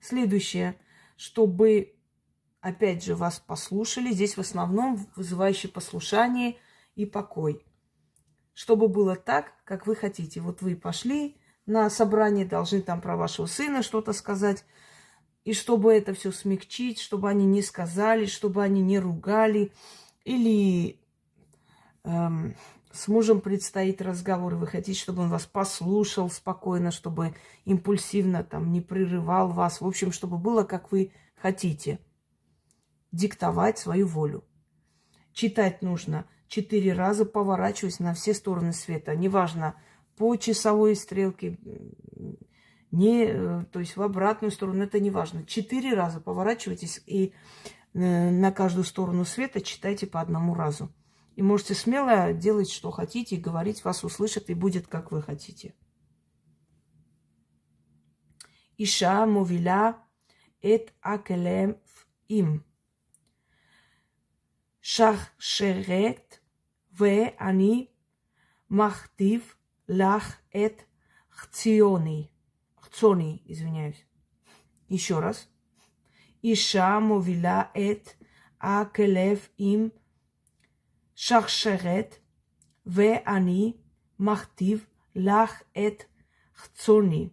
Следующее, чтобы, опять же, вас послушали. Здесь в основном вызывающее послушание и покой. Чтобы было так, как вы хотите. Вот вы пошли на собрание, должны там про вашего сына что-то сказать. И чтобы это все смягчить, чтобы они не сказали, чтобы они не ругали. Или с мужем предстоит разговор, и вы хотите, чтобы он вас послушал спокойно, чтобы импульсивно там не прерывал вас. В общем, чтобы было, как вы хотите. Диктовать свою волю. Читать нужно 4 раза, поворачиваясь на все стороны света. Неважно, по часовой стрелке, то есть в обратную сторону, это не важно. 4 раза поворачивайтесь и на каждую сторону света читайте по 1 разу. И можете смело делать, что хотите, и говорить, вас услышат, и будет, как вы хотите. Иша мовиля эт акелем им. Шахшерет ве ани махтив лах эт хциони. Хцони, извиняюсь. Еще раз. Иша мовиля эт акелев им. שרשרת, ואני מכתיב לך את חצוני.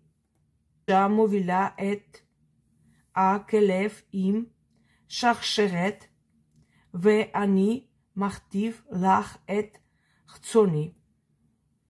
אישה מובילה את הכלב עם שרשרת, ואני מכתיב לך את חצוני.